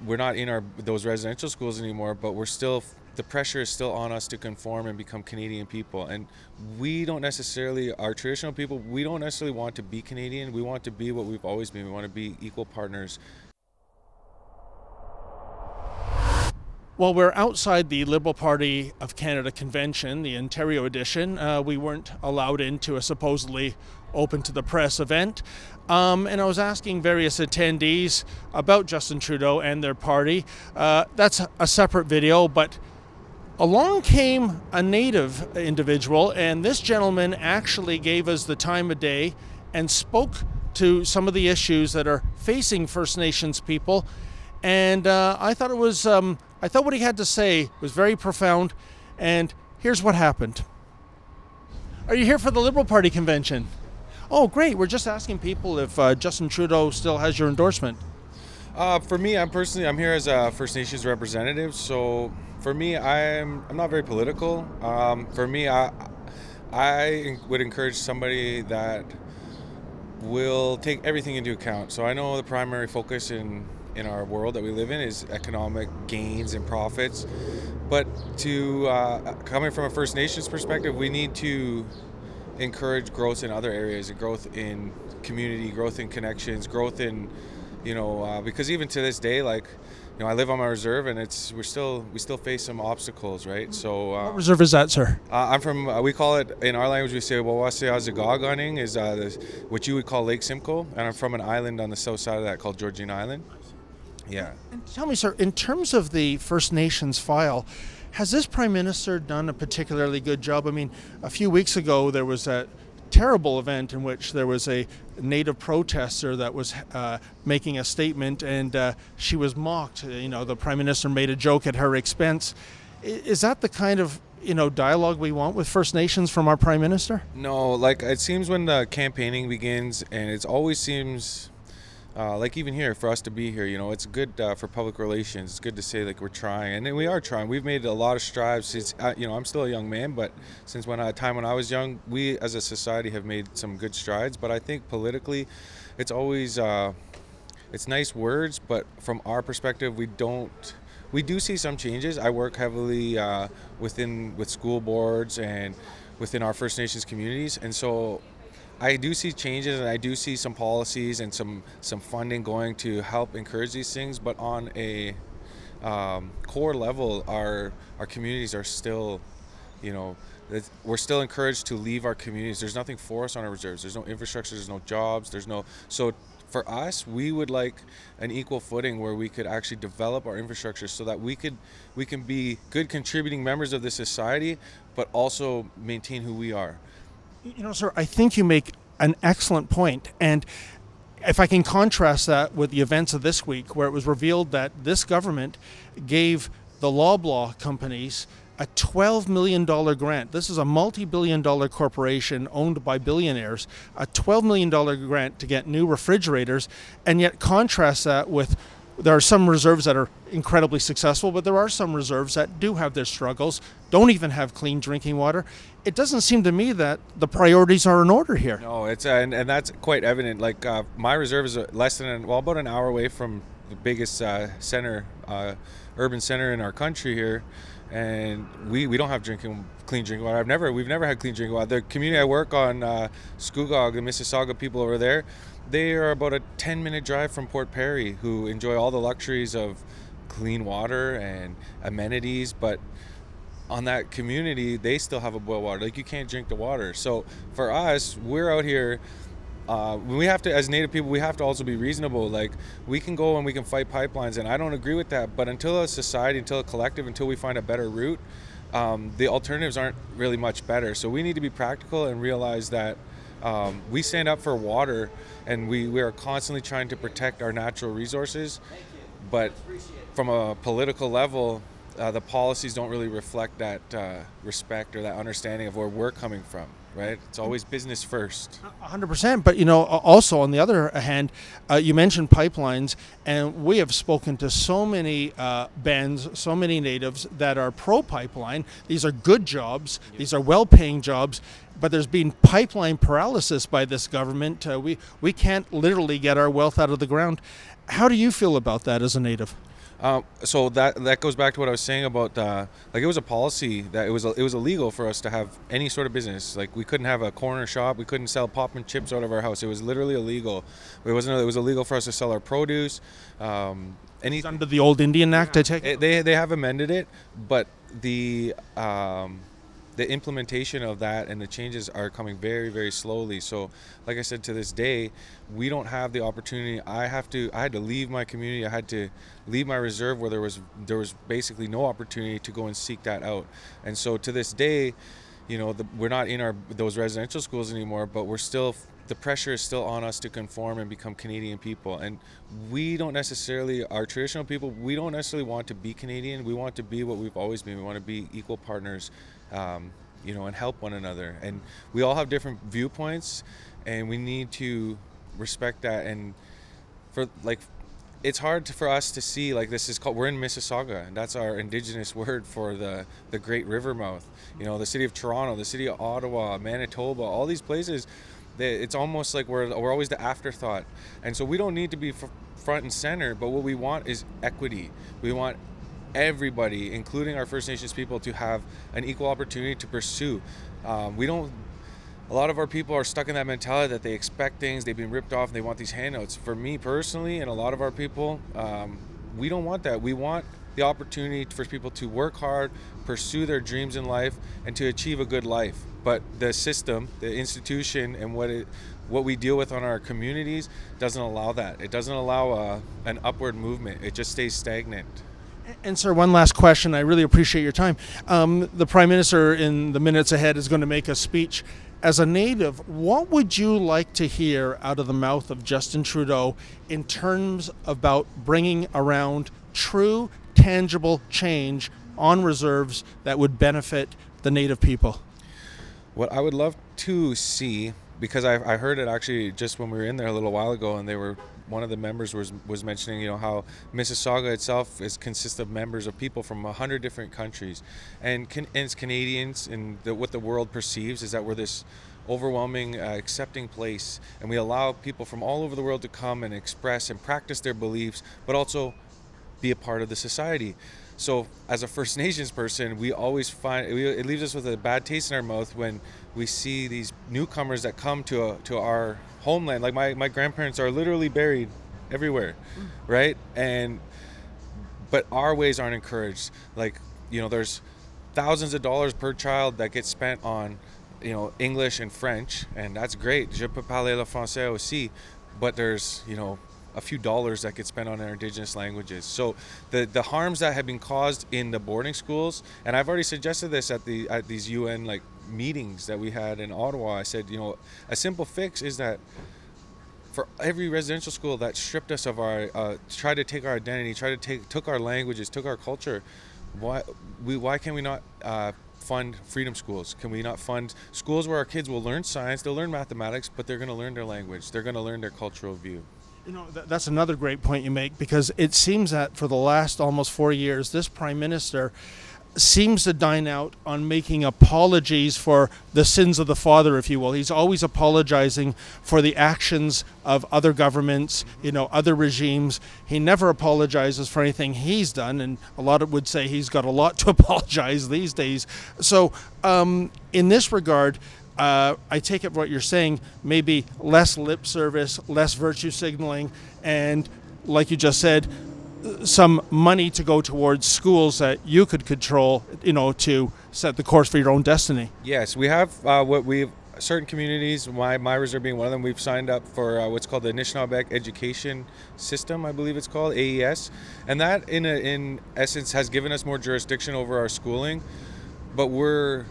we're not in those residential schools anymore, but the pressure is still on us to conform and become Canadian people. And we don't necessarily, our traditional people, we don't necessarily want to be Canadian. We want to be what we've always been. We want to be equal partners. Well, we're outside the Liberal Party of Canada convention, the Ontario edition. We weren't allowed into a supposedly open to the press event. And I was asking various attendees about Justin Trudeau and their party. That's a separate video, but along came a Native individual, and this gentleman actually gave us the time of day and spoke to some of the issues that are facing First Nations people. And I thought what he had to say was very profound. And here's what happened. Are you here for the Liberal Party convention? Oh, great. We're just asking people if Justin Trudeau still has your endorsement. For me, I'm here as a First Nations representative. So for me, I'm not very political. For me, I would encourage somebody that will take everything into account. So I know the primary focus in our world that we live in is economic gains and profits, but coming from a First Nations perspective, we need to encourage growth in other areas, and growth in community, growth in connections, growth in, because even to this day, I live on my reserve, and we still face some obstacles, right? So what reserve is that, sir? I'm from, we call it, in our language we say Wawasseazagaaganing is what you would call Lake Simcoe, and I'm from an island on the south side of that called Georgian Island. Yeah. And tell me, sir, in terms of the First Nations file, has this Prime Minister done a particularly good job? I mean, a few weeks ago there was a terrible event in which there was a Native protester that was making a statement, and she was mocked. The Prime Minister made a joke at her expense. Is that the kind of dialogue we want with First Nations from our Prime Minister? No, it seems when the campaigning begins, and it always seems even here, for us to be here, it's good for public relations. It's good to say we're trying, and we are trying. We've made a lot of strides since, I'm still a young man, but since when I was young, we as a society have made some good strides. But I think politically, it's always, it's nice words, but from our perspective, we do see some changes. I work heavily with school boards and within our First Nations communities, and so I do see changes, and I do see some policies and some funding going to help encourage these things. But on a core level, our communities are still, we're still encouraged to leave our communities. There's nothing for us on our reserves. There's no infrastructure. There's no jobs. So for us, we would like an equal footing where we could actually develop our infrastructure so that we can be good contributing members of this society, but also maintain who we are. Sir, I think you make an excellent point. And if I can contrast that with the events of this week, where it was revealed that this government gave the Loblaw companies a $12 million grant. This is a multi-billion-dollar corporation owned by billionaires, a $12 million grant to get new refrigerators, and yet contrast that with there are some reserves that are incredibly successful, but there are some reserves that do have their struggles, don't even have clean drinking water. It doesn't seem to me that the priorities are in order here. No, it's and that's quite evident. My reserve is about an hour away from the biggest urban center in our country here, and we don't have clean drinking water. We've never had clean drinking water. The community I work on, Scugog, the Mississauga people over there, they are about a 10-minute drive from Port Perry, who enjoy all the luxuries of clean water and amenities, but on that community, they still have a boil water. You can't drink the water. So for us, we're out here, we have to, as Native people, we have to also be reasonable. We can go and we can fight pipelines, and I don't agree with that, but until a society, until a collective, until we find a better route, the alternatives aren't really much better. So we need to be practical and realize that we stand up for water, and we are constantly trying to protect our natural resources, but from a political level, the policies don't really reflect that respect or that understanding of where we're coming from, right? It's always business first. 100%. But, also on the other hand, you mentioned pipelines, and we have spoken to so many bands, so many Natives that are pro-pipeline. These are good jobs. These are well-paying jobs. But there's been pipeline paralysis by this government. We can't literally get our wealth out of the ground. How do you feel about that as a Native? So that goes back to what I was saying about like it was a policy that it was illegal for us to have any sort of business. Like we couldn't have a corner shop, we couldn't sell pop and chips out of our house. It was literally illegal. It was illegal for us to sell our produce. It's under the old Indian Act, I take it? They have amended it, but the implementation of that and the changes are coming very, very slowly. So like I said, to this day, we don't have the opportunity. I had to leave my community. I had to leave my reserve where there was basically no opportunity to go and seek that out. And so to this day, you know, we're not in those residential schools anymore, but the pressure is still on us to conform and become Canadian people. And we don't necessarily, our traditional people, we don't necessarily want to be Canadian. We want to be what we've always been. We want to be equal partners, you know, and help one another. And we all have different viewpoints, and we need to respect that. And it's hard for us to see, like, we're in Mississauga, and that's our indigenous word for the Great River mouth. You know, the city of Toronto, the city of Ottawa, Manitoba, all these places, it's almost like we're always the afterthought. And so we don't need to be front and center, but what we want is equity. We want everybody, including our First Nations people, to have an equal opportunity to pursue. A lot of our people are stuck in that mentality that they expect things, they've been ripped off, and they want these handouts. For me personally, and a lot of our people, we don't want that. We want the opportunity for people to work hard, pursue their dreams in life, and to achieve a good life. But the system, the institution, and what we deal with on our communities doesn't allow that. It doesn't allow an upward movement. It just stays stagnant. And sir, one last question. I really appreciate your time. The Prime Minister in the minutes ahead is going to make a speech. As a native, what would you like to hear out of the mouth of Justin Trudeau in terms about bringing around true, tangible change on reserves that would benefit the native people? What I would love to see, because I heard it actually just when we were in there a little while ago, and one of the members was mentioning, you know, how Mississauga itself consists of members of people from 100 different countries, and as Canadians, and what the world perceives is that we're this overwhelming, accepting place, and we allow people from all over the world to come and express and practice their beliefs, but also be a part of the society. So as a First Nations person, we always it leaves us with a bad taste in our mouth when we see these newcomers that come to our homeland. Like my grandparents are literally buried everywhere, right? But our ways aren't encouraged. Like, you know, there's thousands of dollars per child that gets spent on, you know, English and French, and that's great. Je peux parler le français aussi, but there's, you know, a few dollars that get spent on our indigenous languages. So the harms that have been caused in the boarding schools, and I've already suggested this at these UN like meetings that we had in Ottawa. I said, you know, a simple fix is that for every residential school that stripped us of our, tried to take our identity, took our languages, took our culture, why can we not fund freedom schools? Can we not fund schools where our kids will learn science, they'll learn mathematics, but they're going to learn their language, they're going to learn their cultural view? You know, that's another great point you make, because it seems that for the last almost 4 years, this Prime Minister seems to dine out on making apologies for the sins of the father, if you will. He's always apologizing for the actions of other governments, you know, other regimes. He never apologizes for anything he's done, and a lot would say he's got a lot to apologize these days. So in this regard, I take it what you're saying, maybe less lip service, less virtue signaling, and like you just said, some money to go towards schools that you could control, you know, to set the course for your own destiny. Yes, we have certain communities, my reserve being one of them, we've signed up for what's called the Anishinaabeg Education System, I believe it's called, AES, and that in essence has given us more jurisdiction over our schooling, but we're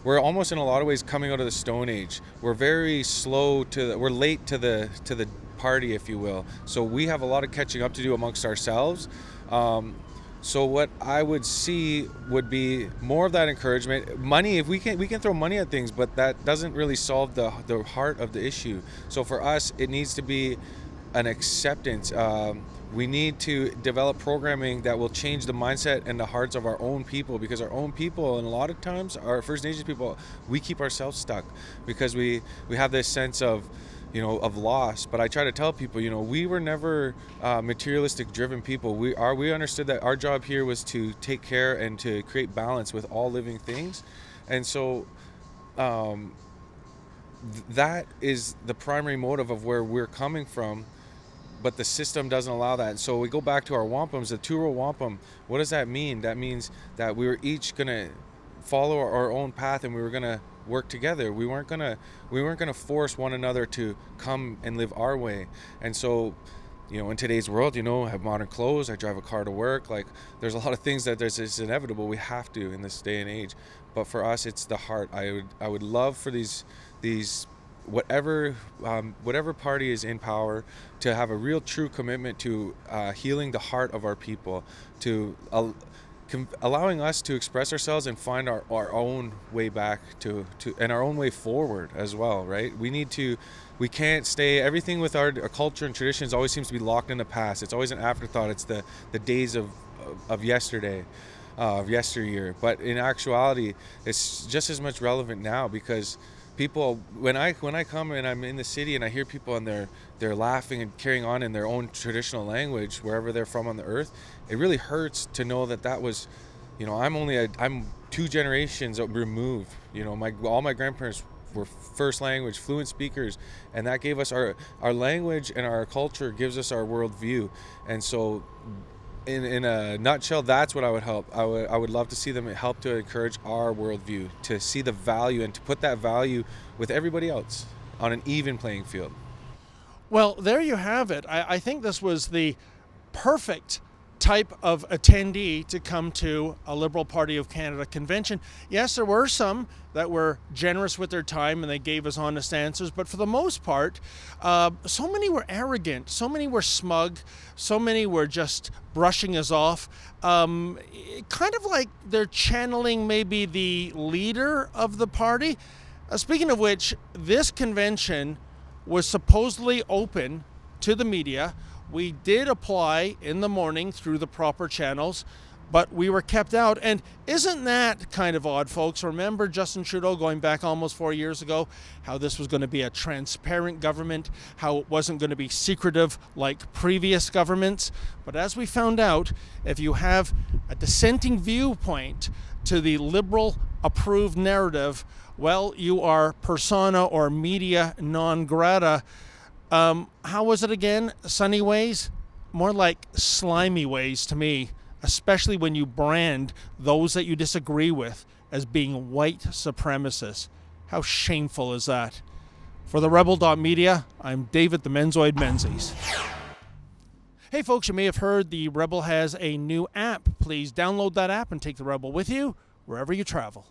almost in a lot of ways coming out of the Stone Age. We're very we're late to the party, if you will. So we have a lot of catching up to do amongst ourselves. So what I would see would be more of that encouragement. Money, if we can throw money at things, but that doesn't really solve the heart of the issue. So for us, it needs to be an acceptance. We need to develop programming that will change the mindset and the hearts of our own people, because our own people, and a lot of times our First Nations people, we keep ourselves stuck because we have this sense of of loss. But I try to tell people, we were never materialistic driven people. We understood that our job here was to take care and to create balance with all living things. And so that is the primary motive of where we're coming from. But the system doesn't allow that. And so we go back to our wampums, the two-row wampum. What does that mean? That means that we were each going to follow our own path, and we were going to work together. We weren't going to force one another to come and live our way. And so, in today's world, I have modern clothes, I drive a car to work. Like, there's a lot of things that it's inevitable. We have to in this day and age. But for us, it's the heart. I would love for these whatever party is in power to have a real true commitment to healing the heart of our people, to allowing us to express ourselves and find our own way back to and our own way forward as well, right? We can't stay, everything with our culture and traditions always seems to be locked in the past. It's always an afterthought. It's the days of yesterday, of yesteryear. But in actuality, it's just as much relevant now, because people, when I come and I'm in the city and I hear people and they're laughing and carrying on in their own traditional language wherever they're from on the earth, it really hurts to know that was, I'm 2 generations removed. All my grandparents were first language fluent speakers, and that gave us our language, and our culture gives us our worldview. And so in a nutshell, that's what I would help. I would love to see them help to encourage our worldview, to see the value and to put that value with everybody else on an even playing field. Well, there you have it. I think this was the perfect type of attendee to come to a Liberal Party of Canada convention. Yes, there were some that were generous with their time and they gave us honest answers, but for the most part, so many were arrogant, so many were smug, so many were just brushing us off, kind of like they're channeling maybe the leader of the party. Speaking of which, this convention was supposedly open to the media. We did apply in the morning through the proper channels, but we were kept out. And isn't that kind of odd, folks? Remember Justin Trudeau going back almost 4 years ago, how this was going to be a transparent government, how it wasn't going to be secretive like previous governments. But as we found out, if you have a dissenting viewpoint to the Liberal approved narrative, well, you are persona or media non grata. How was it again? Sunny ways? More like slimy ways to me, especially when you brand those that you disagree with as being white supremacists. How shameful is that? For the Rebel.media, I'm David the Menzoid Menzies. Hey folks, you may have heard the Rebel has a new app. Please download that app and take the Rebel with you wherever you travel.